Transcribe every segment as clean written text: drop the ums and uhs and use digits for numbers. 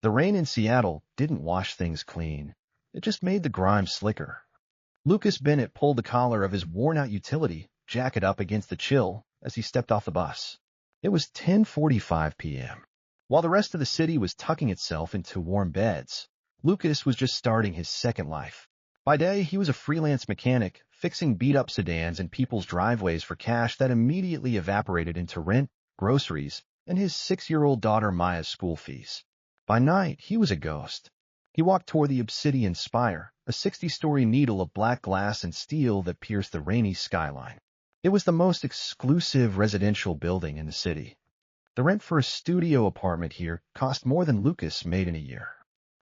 The rain in Seattle didn't wash things clean. It just made the grime slicker. Lucas Bennett pulled the collar of his worn-out utility jacket up against the chill as he stepped off the bus. It was 10:45 p.m. While the rest of the city was tucking itself into warm beds, Lucas was just starting his second life. By day, he was a freelance mechanic, fixing beat-up sedans in people's driveways for cash that immediately evaporated into rent, groceries, and his 6-year-old daughter Maya's school fees. By night, he was a ghost. He walked toward the Obsidian Spire, a 60-story needle of black glass and steel that pierced the rainy skyline. It was the most exclusive residential building in the city. The rent for a studio apartment here cost more than Lucas made in a year.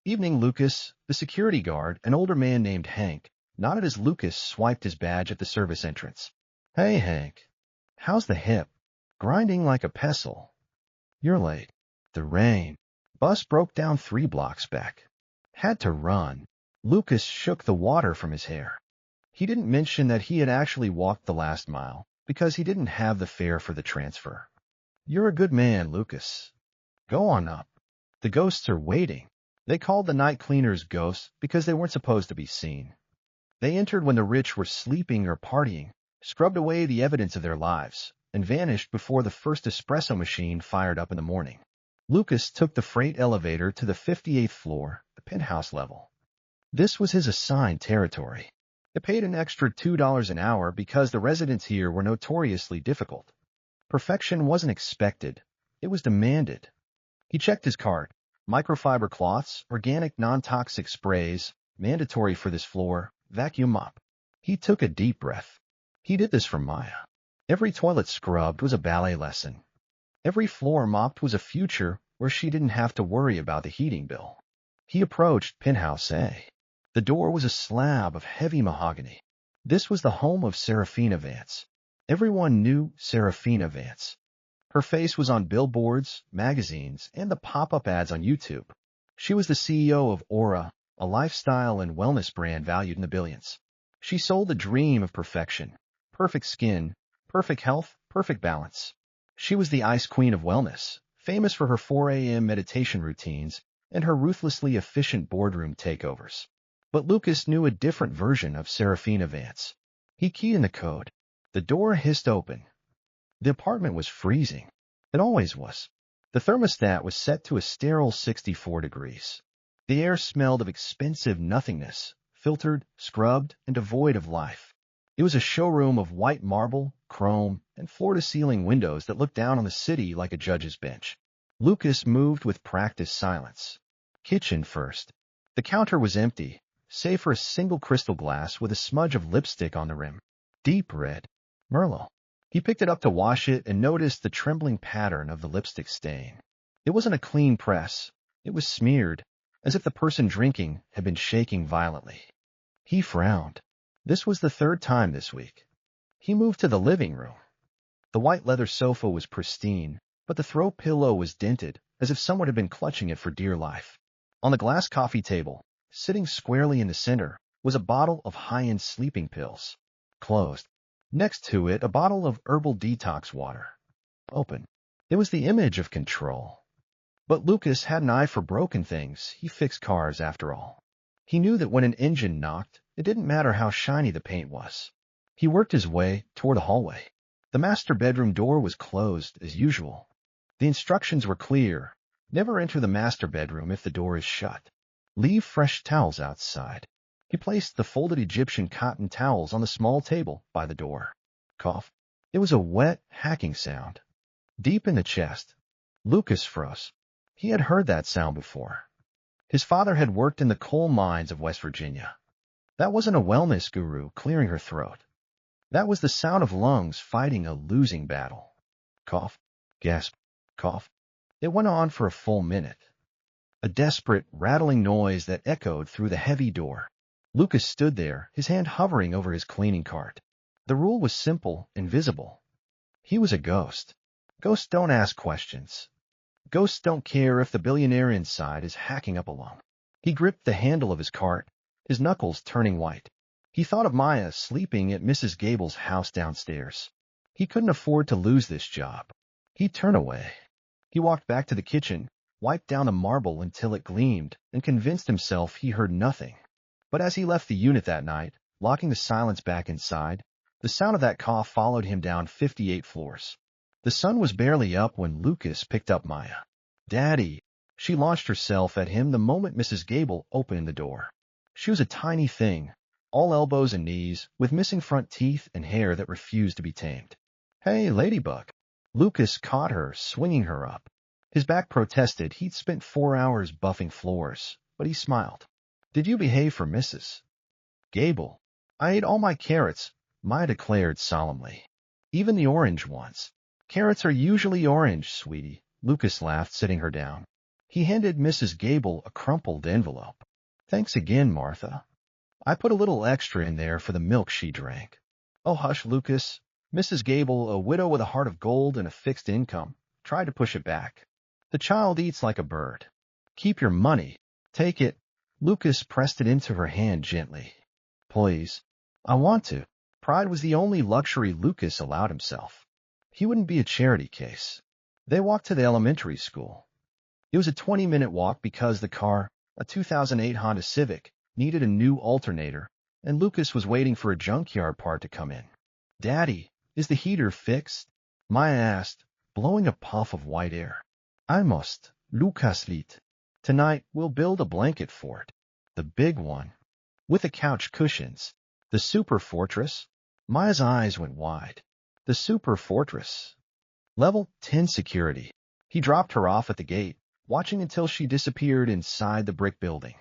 Evening Lucas, the security guard, an older man named Hank, nodded as Lucas swiped his badge at the service entrance. "Hey, Hank. How's the hip? Grinding like a pestle." "You're late." "The rain. Bus broke down 3 blocks back. Had to run." Lucas shook the water from his hair. He didn't mention that he had actually walked the last mile because he didn't have the fare for the transfer. "You're a good man, Lucas. Go on up. The ghosts are waiting." They called the night cleaners ghosts because they weren't supposed to be seen. They entered when the rich were sleeping or partying, scrubbed away the evidence of their lives, and vanished before the first espresso machine fired up in the morning. Lucas took the freight elevator to the 58th floor, the penthouse level. This was his assigned territory. It paid an extra $2 an hour because the residents here were notoriously difficult. Perfection wasn't expected. It was demanded. He checked his card. Microfiber cloths, organic non-toxic sprays, mandatory for this floor, vacuum mop. He took a deep breath. He did this for Maya. Every toilet scrubbed was a ballet lesson. Every floor mopped was a future where she didn't have to worry about the heating bill. He approached Penthouse A. The door was a slab of heavy mahogany. This was the home of Serafina Vance. Everyone knew Serafina Vance. Her face was on billboards, magazines, and the pop-up ads on YouTube. She was the CEO of Aura, a lifestyle and wellness brand valued in the billions. She sold the dream of perfection. Perfect skin, perfect health, perfect balance. She was the ice queen of wellness, famous for her 4 a.m. meditation routines and her ruthlessly efficient boardroom takeovers. But Lucas knew a different version of Serafina Vance. He keyed in the code. The door hissed open. The apartment was freezing. It always was. The thermostat was set to a sterile 64 degrees. The air smelled of expensive nothingness, filtered, scrubbed, and devoid of life. It was a showroom of white marble, chrome, and floor-to-ceiling windows that looked down on the city like a judge's bench. Lucas moved with practiced silence. Kitchen first. The counter was empty, save for a single crystal glass with a smudge of lipstick on the rim. Deep red. Merlot. He picked it up to wash it and noticed the trembling pattern of the lipstick stain. It wasn't a clean press. It was smeared, as if the person drinking had been shaking violently. He frowned. This was the 3rd time this week. He moved to the living room. The white leather sofa was pristine, but the throw pillow was dented, as if someone had been clutching it for dear life. On the glass coffee table, sitting squarely in the center, was a bottle of high-end sleeping pills. Closed. Next to it, a bottle of herbal detox water. Open. It was the image of control. But Lucas had an eye for broken things. He fixed cars, after all. He knew that when an engine knocked, it didn't matter how shiny the paint was. He worked his way toward the hallway. The master bedroom door was closed, as usual. The instructions were clear. Never enter the master bedroom if the door is shut. Leave fresh towels outside. He placed the folded Egyptian cotton towels on the small table by the door. Cough. It was a wet, hacking sound. Deep in the chest. Lucas froze. He had heard that sound before. His father had worked in the coal mines of West Virginia. That wasn't a wellness guru clearing her throat. That was the sound of lungs fighting a losing battle. Cough. Gasp. Cough. It went on for a full minute. A desperate, rattling noise that echoed through the heavy door. Lucas stood there, his hand hovering over his cleaning cart. The rule was simple, invisible. He was a ghost. Ghosts don't ask questions. Ghosts don't care if the billionaire inside is hacking up alone. He gripped the handle of his cart, his knuckles turning white. He thought of Maya sleeping at Mrs. Gable's house downstairs. He couldn't afford to lose this job. He turned away. He walked back to the kitchen, wiped down the marble until it gleamed, and convinced himself he heard nothing. But as he left the unit that night, locking the silence back inside, the sound of that cough followed him down 58 floors. The sun was barely up when Lucas picked up Maya. "Daddy!" She launched herself at him the moment Mrs. Gable opened the door. She was a tiny thing, all elbows and knees, with missing front teeth and hair that refused to be tamed. "Hey, Ladybug!" Lucas caught her, swinging her up. His back protested. He'd spent 4 hours buffing floors, but he smiled. "Did you behave for Mrs. Gable?" "I ate all my carrots," Maya declared solemnly. "Even the orange ones." "Carrots are usually orange, sweetie," Lucas laughed, sitting her down. He handed Mrs. Gable a crumpled envelope. "Thanks again, Martha. I put a little extra in there for the milk she drank." "Oh, hush, Lucas." Mrs. Gable, a widow with a heart of gold and a fixed income, tried to push it back. "The child eats like a bird. Keep your money. Take it." Lucas pressed it into her hand gently. "Please." "I want to." Pride was the only luxury Lucas allowed himself. He wouldn't be a charity case. They walked to the elementary school. It was a 20-minute walk because the car, a 2008 Honda Civic, needed a new alternator, and Lucas was waiting for a junkyard part to come in. "Daddy, is the heater fixed?" Maya asked, blowing a puff of white air. "Almost, Lucas lit. Tonight we'll build a blanket fort. The big one. With the couch cushions. The super fortress." Maya's eyes went wide. The super fortress. Level 10 security. He dropped her off at the gate, watching until she disappeared inside the brick building.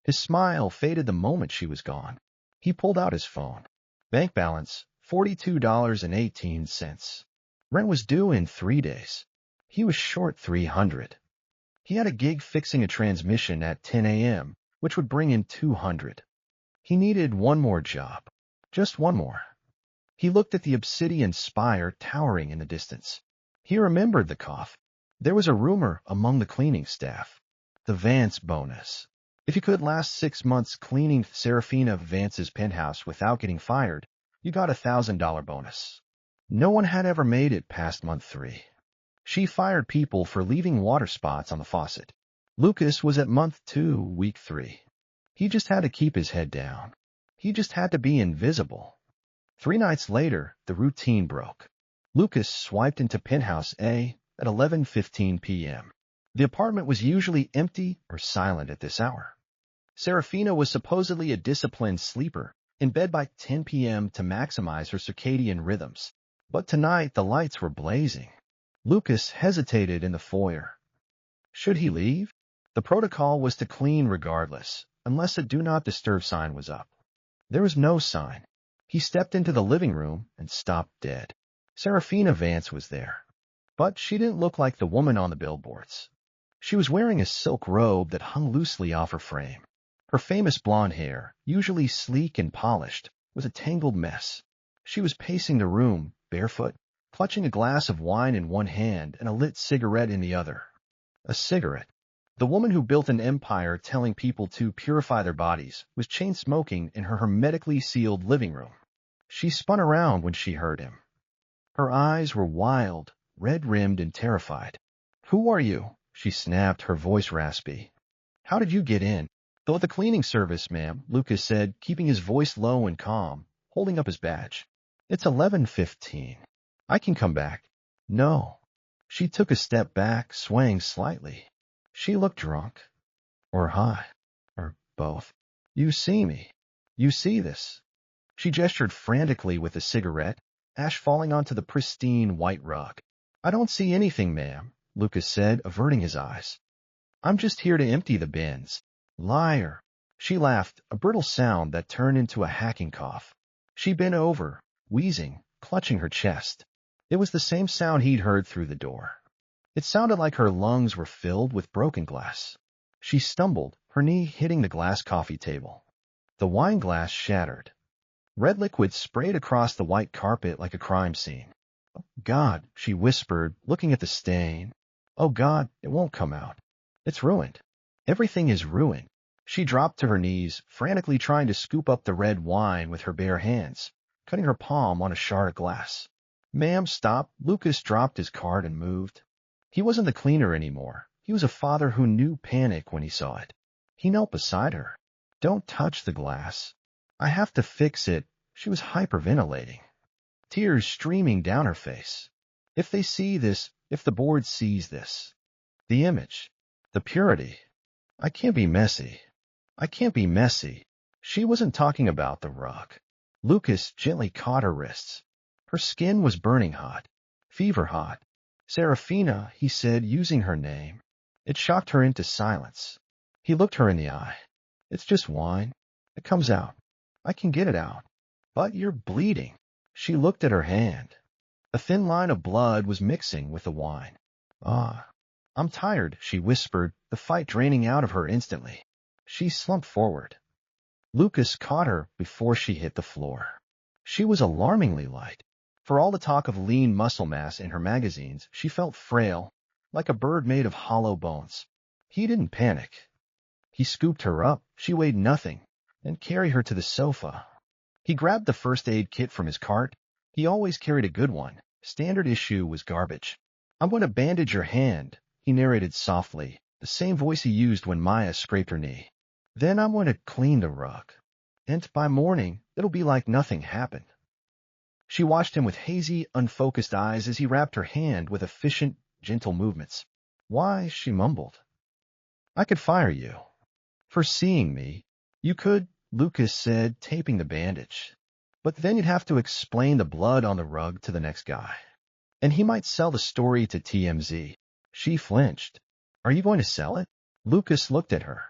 His smile faded the moment she was gone. He pulled out his phone. Bank balance, $42.18. Rent was due in 3 days. He was short $300. He had a gig fixing a transmission at 10 a.m., which would bring in $200. He needed one more job. Just one more. He looked at the obsidian spire towering in the distance. He remembered the cough. There was a rumor among the cleaning staff. The Vance bonus. If you could last 6 months cleaning Serafina Vance's penthouse without getting fired, you got a $1,000 bonus. No one had ever made it past month 3. She fired people for leaving water spots on the faucet. Lucas was at month 2, week 3. He just had to keep his head down. He just had to be invisible. 3 nights later, the routine broke. Lucas swiped into Penthouse A at 11:15 p.m. The apartment was usually empty or silent at this hour. Serafina was supposedly a disciplined sleeper, in bed by 10 p.m. to maximize her circadian rhythms. But tonight the lights were blazing. Lucas hesitated in the foyer. Should he leave? The protocol was to clean regardless, unless a Do Not Disturb sign was up. There was no sign. He stepped into the living room and stopped dead. Serafina Vance was there. But she didn't look like the woman on the billboards. She was wearing a silk robe that hung loosely off her frame. Her famous blonde hair, usually sleek and polished, was a tangled mess. She was pacing the room, barefoot, clutching a glass of wine in one hand and a lit cigarette in the other. A cigarette. The woman who built an empire telling people to purify their bodies was chain-smoking in her hermetically sealed living room. She spun around when she heard him. Her eyes were wild, red-rimmed and terrified. "Who are you?" she snapped, her voice raspy. "How did you get in?" "Though the cleaning service, ma'am," Lucas said, keeping his voice low and calm, holding up his badge. "It's 11:15. I can come back." "No." She took a step back, swaying slightly. She looked drunk. Or high. Or both. "You see me. You see this." She gestured frantically with the cigarette, ash falling onto the pristine white rug. "I don't see anything, ma'am," Lucas said, averting his eyes. "I'm just here to empty the bins." "Liar." She laughed, a brittle sound that turned into a hacking cough. She bent over, wheezing, clutching her chest. It was the same sound he'd heard through the door. It sounded like her lungs were filled with broken glass. She stumbled, her knee hitting the glass coffee table. The wine glass shattered. Red liquid sprayed across the white carpet like a crime scene. "Oh, God," she whispered, looking at the stain. "Oh, God, it won't come out. It's ruined. Everything is ruined." She dropped to her knees, frantically trying to scoop up the red wine with her bare hands, cutting her palm on a shard of glass. "Ma'am, stop." Lucas dropped his card and moved. He wasn't the cleaner anymore. He was a father who knew panic when he saw it. He knelt beside her. Don't touch the glass. I have to fix it. She was hyperventilating, tears streaming down her face. If they see this, if the board sees this, the image, the purity, I can't be messy. I can't be messy. She wasn't talking about the rug. Lucas gently caught her wrists. Her skin was burning hot, fever hot. Serafina, he said, using her name. It shocked her into silence. He looked her in the eye. It's just wine. It comes out. I can get it out. But you're bleeding. She looked at her hand. A thin line of blood was mixing with the wine. Ah, I'm tired, she whispered, the fight draining out of her instantly. She slumped forward. Lucas caught her before she hit the floor. She was alarmingly light. For all the talk of lean muscle mass in her magazines, she felt frail, like a bird made of hollow bones. He didn't panic. He scooped her up, she weighed nothing, and carried her to the sofa. He grabbed the first aid kit from his cart. He always carried a good one. Standard issue was garbage. I'm going to bandage your hand, he narrated softly, the same voice he used when Maya scraped her knee. Then I'm going to clean the rug. And by morning, it'll be like nothing happened. She watched him with hazy, unfocused eyes as he wrapped her hand with efficient, gentle movements. Why, she mumbled. I could fire you. For seeing me. You could, Lucas said, taping the bandage. But then you'd have to explain the blood on the rug to the next guy. And he might sell the story to TMZ. She flinched. Are you going to sell it? Lucas looked at her.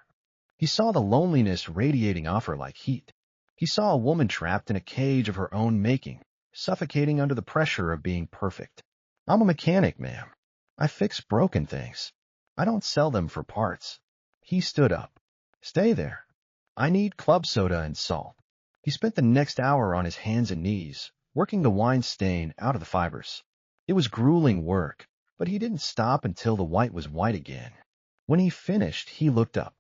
He saw the loneliness radiating off her like heat. He saw a woman trapped in a cage of her own making, suffocating under the pressure of being perfect. I'm a mechanic, ma'am. I fix broken things. I don't sell them for parts. He stood up. Stay there. I need club soda and salt. He spent the next hour on his hands and knees, working the wine stain out of the fibers. It was grueling work, but he didn't stop until the white was white again. When he finished, he looked up.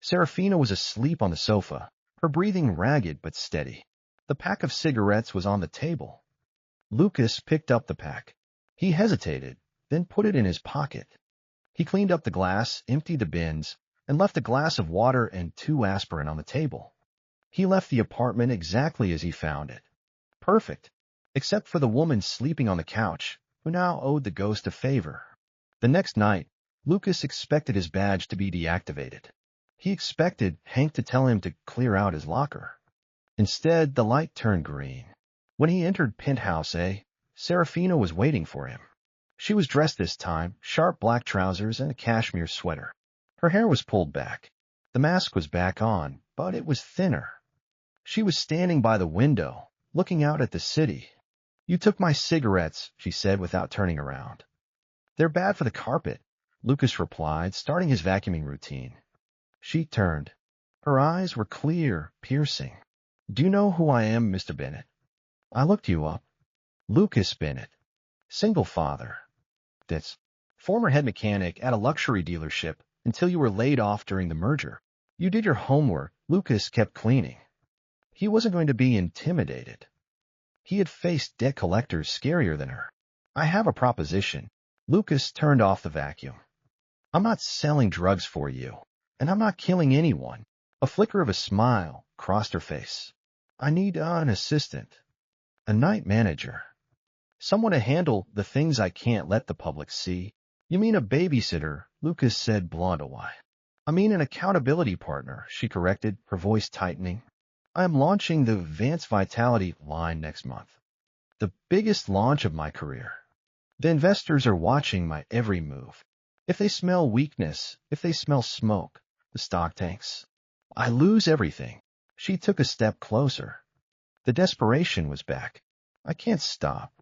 Serafina was asleep on the sofa, her breathing ragged but steady. The pack of cigarettes was on the table. Lucas picked up the pack. He hesitated, then put it in his pocket. He cleaned up the glass, emptied the bins, and left a glass of water and 2 aspirin on the table. He left the apartment exactly as he found it. Perfect, except for the woman sleeping on the couch, who now owed the ghost a favor. The next night, Lucas expected his badge to be deactivated. He expected Hank to tell him to clear out his locker. Instead, the light turned green. When he entered Penthouse A, Serafina was waiting for him. She was dressed this time, sharp black trousers and a cashmere sweater. Her hair was pulled back. The mask was back on, but it was thinner. She was standing by the window, looking out at the city. You took my cigarettes, she said without turning around. They're bad for the carpet, Lucas replied, starting his vacuuming routine. She turned. Her eyes were clear, piercing. Do you know who I am, Mr. Bennett? I looked you up. Lucas Bennett. Single father. That's former head mechanic at a luxury dealership until you were laid off during the merger. You did your homework. Lucas kept cleaning. He wasn't going to be intimidated. He had faced debt collectors scarier than her. I have a proposition. Lucas turned off the vacuum. I'm not selling drugs for you. And I'm not killing anyone. A flicker of a smile crossed her face. I need an assistant. A night manager. Someone to handle the things I can't let the public see. You mean a babysitter, Lucas said bluntly. I mean an accountability partner, she corrected, her voice tightening. I am launching the Vance Vitality line next month. The biggest launch of my career. The investors are watching my every move. If they smell weakness, if they smell smoke, the stock tanks. I lose everything. She took a step closer. The desperation was back. I can't stop.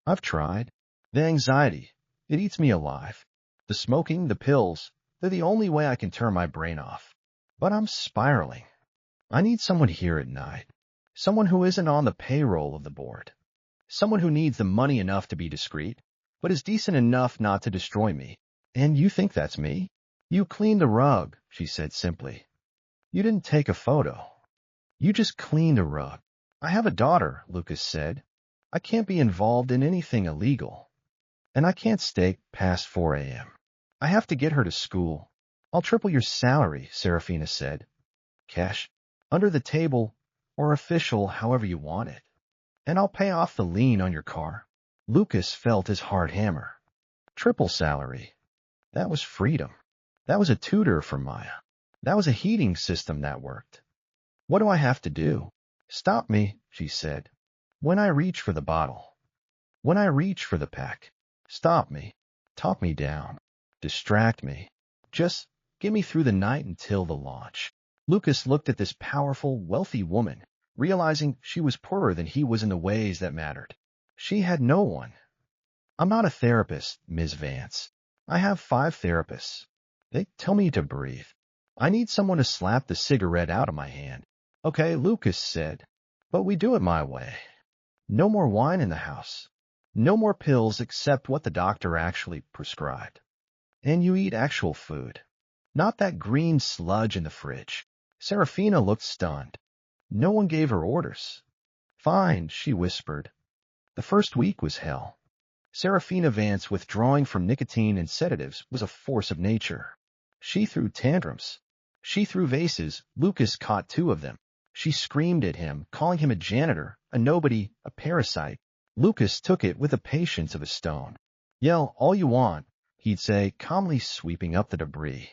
I've tried. The anxiety, it eats me alive. The smoking, the pills, they're the only way I can turn my brain off. But I'm spiraling. I need someone here at night. Someone who isn't on the payroll of the board. Someone who needs the money enough to be discreet, but is decent enough not to destroy me. And you think that's me? You cleaned the rug, she said simply. You didn't take a photo. You just cleaned the rug. I have a daughter, Lucas said. I can't be involved in anything illegal. And I can't stay past 4 a.m. I have to get her to school. I'll triple your salary, Serafina said. Cash, under the table, or official, however you want it. And I'll pay off the lien on your car. Lucas felt his heart hammer. Triple salary. That was freedom. That was a tutor for Maya. That was a heating system that worked. What do I have to do? Stop me, she said. When I reach for the bottle. When I reach for the pack. Stop me. Talk me down. Distract me. Just get me through the night until the launch. Lucas looked at this powerful, wealthy woman, realizing she was poorer than he was in the ways that mattered. She had no one. I'm not a therapist, Ms. Vance. I have 5 therapists. They tell me to breathe. I need someone to slap the cigarette out of my hand. Okay, Lucas said, but we do it my way. No more wine in the house. No more pills except what the doctor actually prescribed. And you eat actual food. Not that green sludge in the fridge. Serafina looked stunned. No one gave her orders. Fine, she whispered. The first week was hell. Serafina Vance withdrawing from nicotine and sedatives was a force of nature. She threw tantrums. She threw vases. Lucas caught 2 of them. She screamed at him, calling him a janitor, a nobody, a parasite. Lucas took it with the patience of a stone. Yell all you want, he'd say, calmly sweeping up the debris.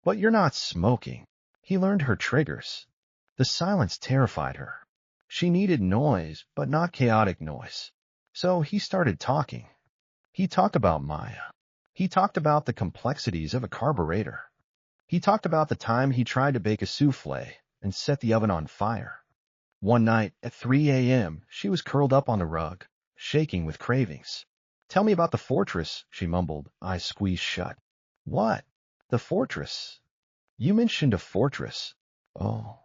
But you're not smoking. He learned her triggers. The silence terrified her. She needed noise, but not chaotic noise. So he started talking. He talked about Maya. He talked about the complexities of a carburetor. He talked about the time he tried to bake a souffle and set the oven on fire. One night at 3 a.m., she was curled up on the rug, shaking with cravings. Tell me about the fortress, she mumbled, eyes squeezed shut. What? The fortress? You mentioned a fortress. Oh.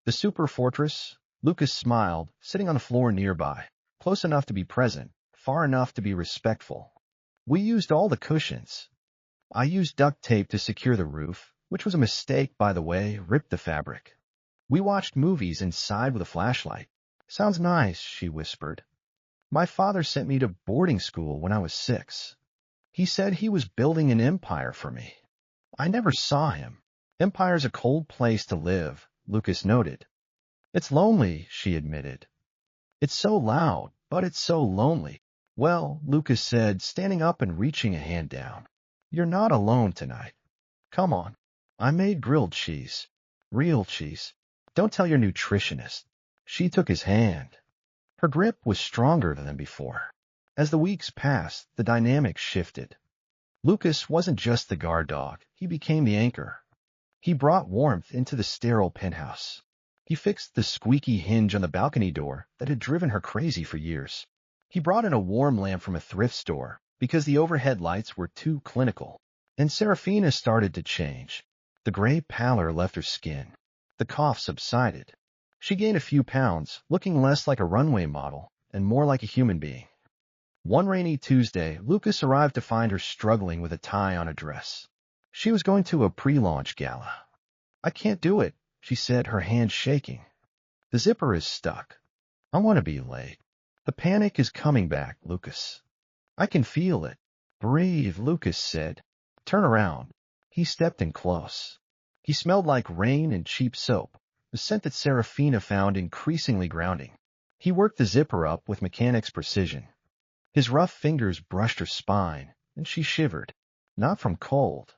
The super fortress? Lucas smiled, sitting on the floor nearby, close enough to be present, far enough to be respectful. We used all the cushions. I used duct tape to secure the roof, which was a mistake, by the way, ripped the fabric. We watched movies inside with a flashlight. Sounds nice, she whispered. My father sent me to boarding school when I was 6. He said he was building an empire for me. I never saw him. Empire's a cold place to live, Lucas noted. It's lonely, she admitted. It's so loud, but it's so lonely. Well, Lucas said, standing up and reaching a hand down. You're not alone tonight. Come on. I made grilled cheese. Real cheese. Don't tell your nutritionist. She took his hand. Her grip was stronger than before. As the weeks passed, the dynamic shifted. Lucas wasn't just the guard dog. He became the anchor. He brought warmth into the sterile penthouse. He fixed the squeaky hinge on the balcony door that had driven her crazy for years. He brought in a warm lamp from a thrift store because the overhead lights were too clinical. And Serafina started to change. The gray pallor left her skin. The cough subsided. She gained a few pounds, looking less like a runway model and more like a human being. One rainy Tuesday, Lucas arrived to find her struggling with a tie on a dress. She was going to a pre-launch gala. I can't do it, she said, her hand shaking. The zipper is stuck. I want to be late. The panic is coming back, Lucas. I can feel it. Breathe, Lucas said. Turn around. He stepped in close. He smelled like rain and cheap soap, the scent that Serafina found increasingly grounding. He worked the zipper up with mechanic's precision. His rough fingers brushed her spine, and she shivered. Not from cold.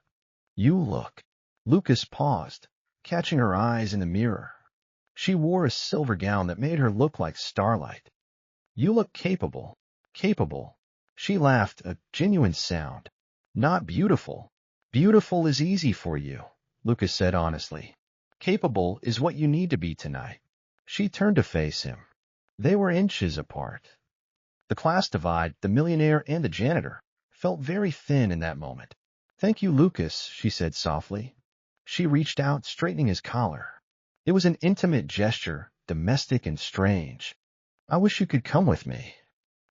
You look. Lucas paused, catching her eyes in the mirror. She wore a silver gown that made her look like starlight. You look capable. Capable. She laughed, a genuine sound. Not beautiful. Beautiful is easy for you, Lucas said honestly. Capable is what you need to be tonight. She turned to face him. They were inches apart. The class divide, the millionaire and the janitor, felt very thin in that moment. Thank you, Lucas, she said softly. She reached out, straightening his collar. It was an intimate gesture, domestic and strange. I wish you could come with me.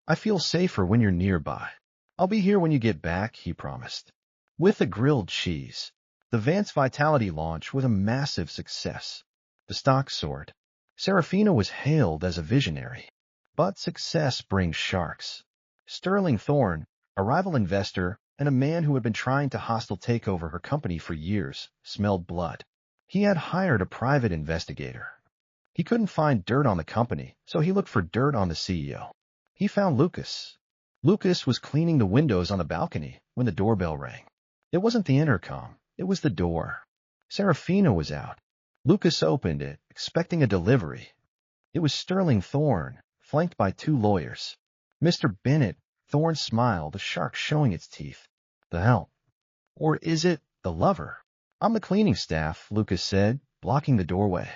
I feel safer when you're nearby. I'll be here when you get back, he promised. With a grilled cheese. The Vance Vitality launch was a massive success. The stock soared. Serafina was hailed as a visionary. But success brings sharks. Sterling Thorne, a rival investor, and a man who had been trying to hostile take over her company for years smelled blood. He had hired a private investigator. He couldn't find dirt on the company, so he looked for dirt on the CEO. He found Lucas. Lucas was cleaning the windows on the balcony when the doorbell rang. It wasn't the intercom, it was the door. Serafina was out. Lucas opened it, expecting a delivery. It was Sterling Thorne, flanked by 2 lawyers. Mr. Bennett, Thorne smiled, the shark showing its teeth. The hell? Or is it the lover? I'm the cleaning staff, Lucas said, blocking the doorway.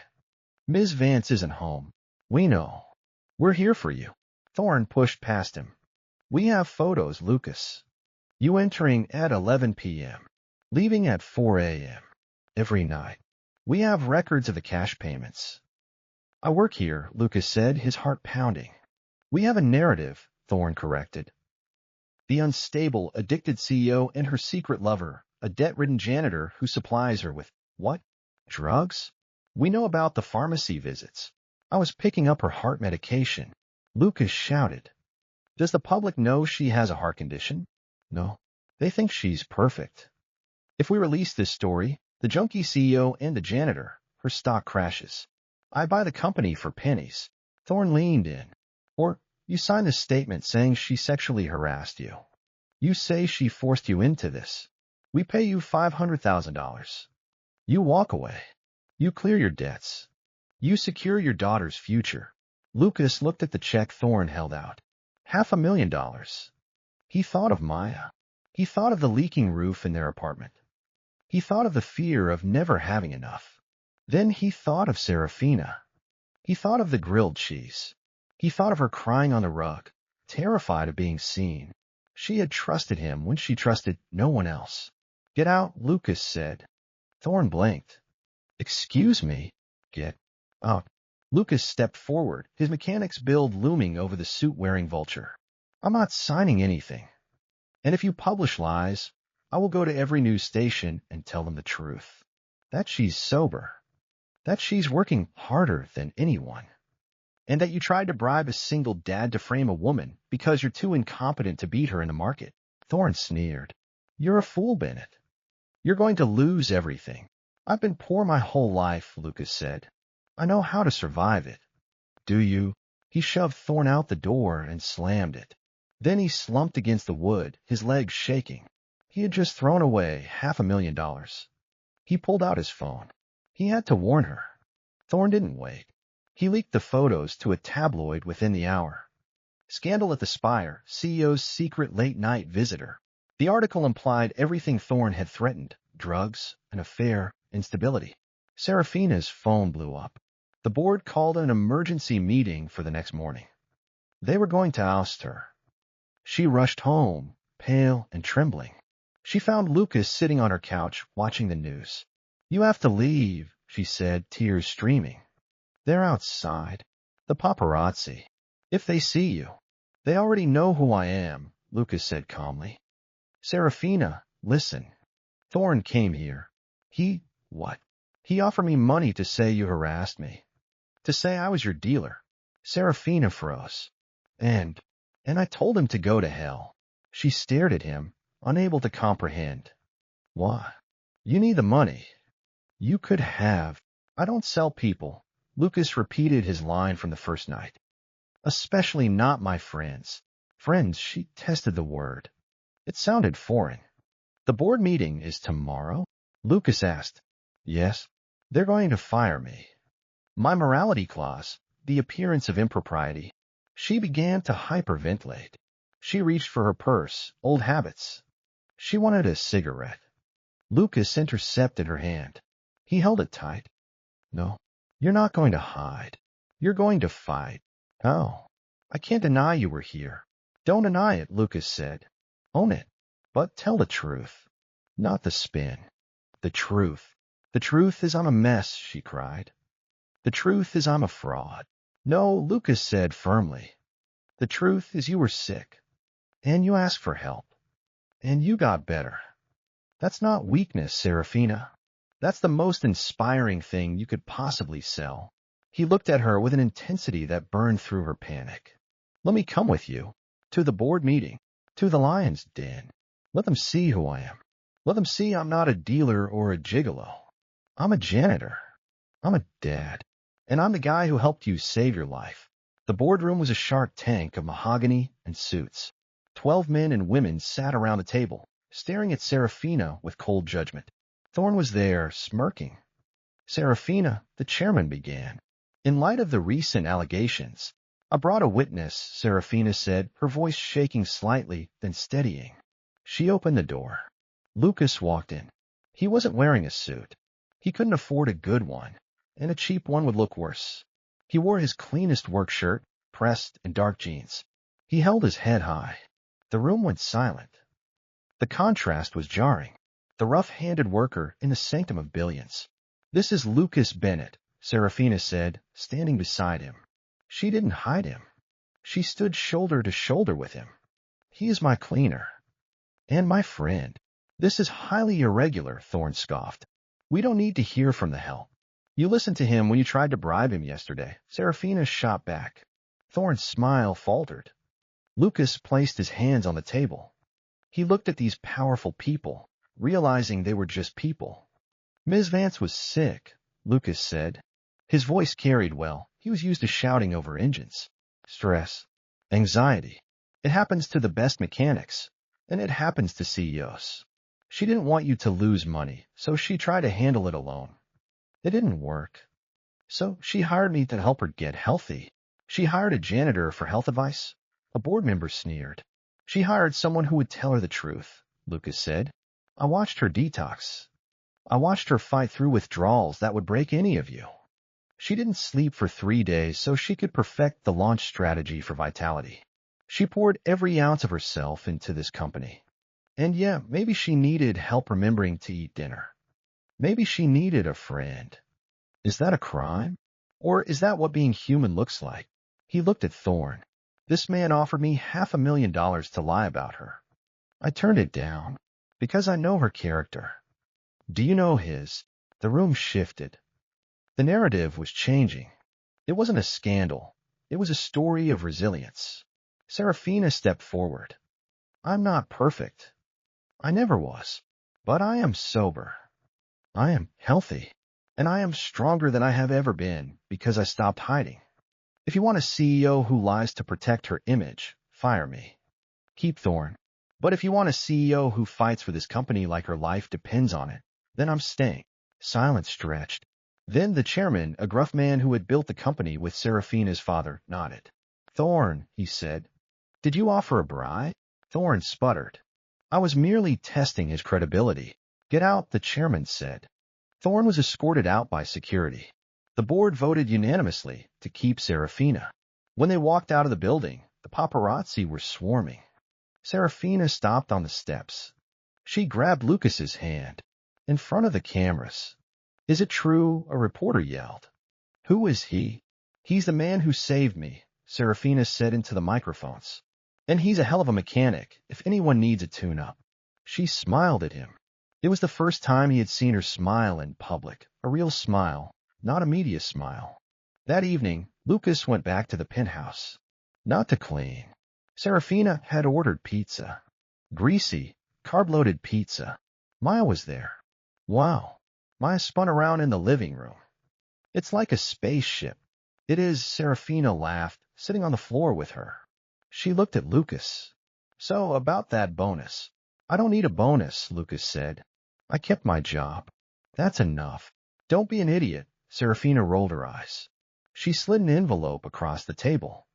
Ms. Vance isn't home. We know. We're here for you. Thorne pushed past him. We have photos, Lucas. You entering at 11 p.m., leaving at 4 a.m. every night. We have records of the cash payments. I work here, Lucas said, his heart pounding. We have a narrative, Thorne corrected. The unstable, addicted CEO and her secret lover, a debt-ridden janitor who supplies her with, what? Drugs? We know about the pharmacy visits. I was picking up her heart medication. Lucas shouted. Does the public know she has a heart condition? No. They think she's perfect. If we release this story, the junkie CEO and the janitor, her stock crashes. I buy the company for pennies. Thorne leaned in. Or you sign this statement saying she sexually harassed you. You say she forced you into this. We pay you $500,000. You walk away. You clear your debts. You secure your daughter's future. Lucas looked at the check Thorne held out. $500,000. He thought of Maya. He thought of the leaking roof in their apartment. He thought of the fear of never having enough. Then he thought of Serafina. He thought of the grilled cheese. He thought of her crying on the rug, terrified of being seen. She had trusted him when she trusted no one else. Get out, Lucas said. Thorne blinked. Excuse me. Get out. Lucas stepped forward, his mechanic's build looming over the suit-wearing vulture. I'm not signing anything. And if you publish lies, I will go to every news station and tell them the truth. That she's sober. That she's working harder than anyone. And that you tried to bribe a single dad to frame a woman because you're too incompetent to beat her in the market. Thorne sneered. You're a fool, Bennett. You're going to lose everything. I've been poor my whole life, Lucas said. I know how to survive it. Do you? He shoved Thorne out the door and slammed it. Then he slumped against the wood, his legs shaking. He had just thrown away $500,000. He pulled out his phone. He had to warn her. Thorne didn't wait. He leaked the photos to a tabloid within the hour. Scandal at the Spire, CEO's secret late-night visitor. The article implied everything Thorne had threatened: drugs, an affair, instability. Serafina's phone blew up. The board called an emergency meeting for the next morning. They were going to oust her. She rushed home, pale and trembling. She found Lucas sitting on her couch, watching the news. You have to leave, she said, tears streaming. They're outside. The paparazzi. If they see you. They already know who I am, Lucas said calmly. Serafina, listen. Thorne came here. What? He offered me money to say you harassed me. To say I was your dealer. Serafina froze. And I told him to go to hell. She stared at him, unable to comprehend. Why? You need the money. You could have. I don't sell people. Lucas repeated his line from the first night. Especially not my friends. Friends, she tested the word. It sounded foreign. The board meeting is tomorrow? Lucas asked. Yes. They're going to fire me. My morality clause, the appearance of impropriety. She began to hyperventilate. She reached for her purse, old habits. She wanted a cigarette. Lucas intercepted her hand. He held it tight. No, you're not going to hide. You're going to fight. How? I can't deny you were here. Don't deny it, Lucas said. Own it. But tell the truth. Not the spin. The truth. The truth is I'm a mess, she cried. The truth is I'm a fraud. No, Lucas said firmly. The truth is you were sick. And you asked for help. And you got better. That's not weakness, Serafina. That's the most inspiring thing you could possibly sell. He looked at her with an intensity that burned through her panic. Let me come with you. To the board meeting. To the lion's den. Let them see who I am. Let them see I'm not a dealer or a gigolo. I'm a janitor. I'm a dad. And I'm the guy who helped you save your life. The boardroom was a sharp tank of mahogany and suits. 12 men and women sat around the table, staring at Serafina with cold judgment. Thorne was there, smirking. Serafina, the chairman began. In light of the recent allegations, I brought a witness, Serafina said, her voice shaking slightly, then steadying. She opened the door. Lucas walked in. He wasn't wearing a suit. He couldn't afford a good one, and a cheap one would look worse. He wore his cleanest work shirt, pressed and dark jeans. He held his head high. The room went silent. The contrast was jarring. The rough-handed worker in the sanctum of billions. This is Lucas Bennett, Serafina said, standing beside him. She didn't hide him. She stood shoulder to shoulder with him. He is my cleaner. And my friend. This is highly irregular, Thorne scoffed. We don't need to hear from the help. You listened to him when you tried to bribe him yesterday. Serafina shot back. Thorne's smile faltered. Lucas placed his hands on the table. He looked at these powerful people, realizing they were just people. Ms. Vance was sick, Lucas said. His voice carried well. He was used to shouting over engines. Stress. Anxiety. It happens to the best mechanics, and it happens to CEOs. She didn't want you to lose money, so she tried to handle it alone. It didn't work. So she hired me to help her get healthy. She hired a janitor for health advice. A board member sneered. She hired someone who would tell her the truth, Lucas said. I watched her detox. I watched her fight through withdrawals that would break any of you. She didn't sleep for 3 days so she could perfect the launch strategy for Vitality. She poured every ounce of herself into this company. And yeah, maybe she needed help remembering to eat dinner. Maybe she needed a friend. Is that a crime? Or is that what being human looks like? He looked at Thorne. This man offered me $500,000 to lie about her. I turned it down, because I know her character. Do you know his? The room shifted. The narrative was changing. It wasn't a scandal. It was a story of resilience. Serafina stepped forward. I'm not perfect. I never was. But I am sober. I am healthy. And I am stronger than I have ever been because I stopped hiding. If you want a CEO who lies to protect her image, fire me. Keep Thorne. But if you want a CEO who fights for this company like her life depends on it, then I'm staying. Silence stretched. Then the chairman, a gruff man who had built the company with Serafina's father, nodded. Thorne, he said. Did you offer a bribe? Thorne sputtered. I was merely testing his credibility. Get out, the chairman said. Thorne was escorted out by security. The board voted unanimously to keep Serafina. When they walked out of the building, the paparazzi were swarming. Serafina stopped on the steps. She grabbed Lucas's hand. In front of the cameras. Is it true? A reporter yelled. Who is he? He's the man who saved me, Serafina said into the microphones. And he's a hell of a mechanic, if anyone needs a tune-up. She smiled at him. It was the first time he had seen her smile in public, a real smile, not a media smile. That evening, Lucas went back to the penthouse. Not to clean. Serafina had ordered pizza. Greasy, carb-loaded pizza. Maya was there. Wow. Maya spun around in the living room. It's like a spaceship. It is, Serafina laughed, sitting on the floor with her. She looked at Lucas. So, about that bonus. I don't need a bonus, Lucas said. I kept my job. That's enough. Don't be an idiot, Serafina rolled her eyes. She slid an envelope across the table.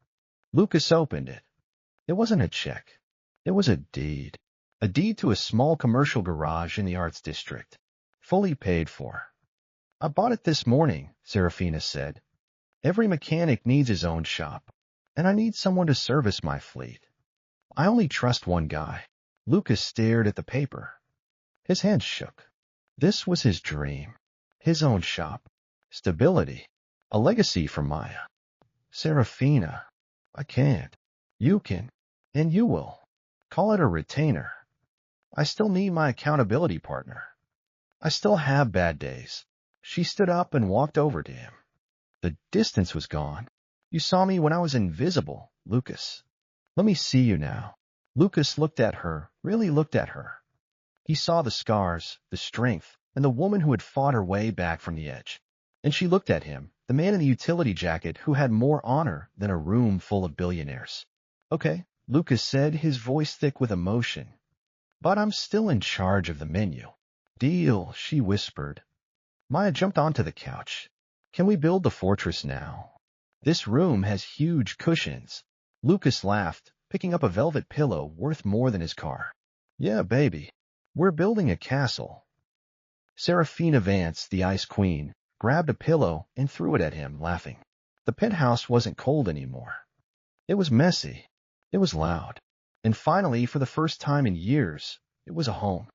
Lucas opened it. It wasn't a check. It was a deed. A deed to a small commercial garage in the Arts District. Fully paid for. I bought it this morning, Serafina said. Every mechanic needs his own shop, and I need someone to service my fleet. I only trust one guy. Lucas stared at the paper. His hands shook. This was his dream. His own shop. Stability. A legacy for Maya. Serafina. I can't. You can. And you will. Call it a retainer. I still need my accountability partner. I still have bad days. She stood up and walked over to him. The distance was gone. You saw me when I was invisible, Lucas. Let me see you now. Lucas looked at her, really looked at her. He saw the scars, the strength, and the woman who had fought her way back from the edge. And she looked at him, the man in the utility jacket who had more honor than a room full of billionaires. Okay, Lucas said, his voice thick with emotion. But I'm still in charge of the menu. Deal, she whispered. Maya jumped onto the couch. Can we build the fortress now? This room has huge cushions. Lucas laughed, picking up a velvet pillow worth more than his car. Yeah, baby. We're building a castle. Serafina Vance, the Ice Queen, grabbed a pillow and threw it at him, laughing. The penthouse wasn't cold anymore. It was messy. It was loud. And finally, for the first time in years, it was a home.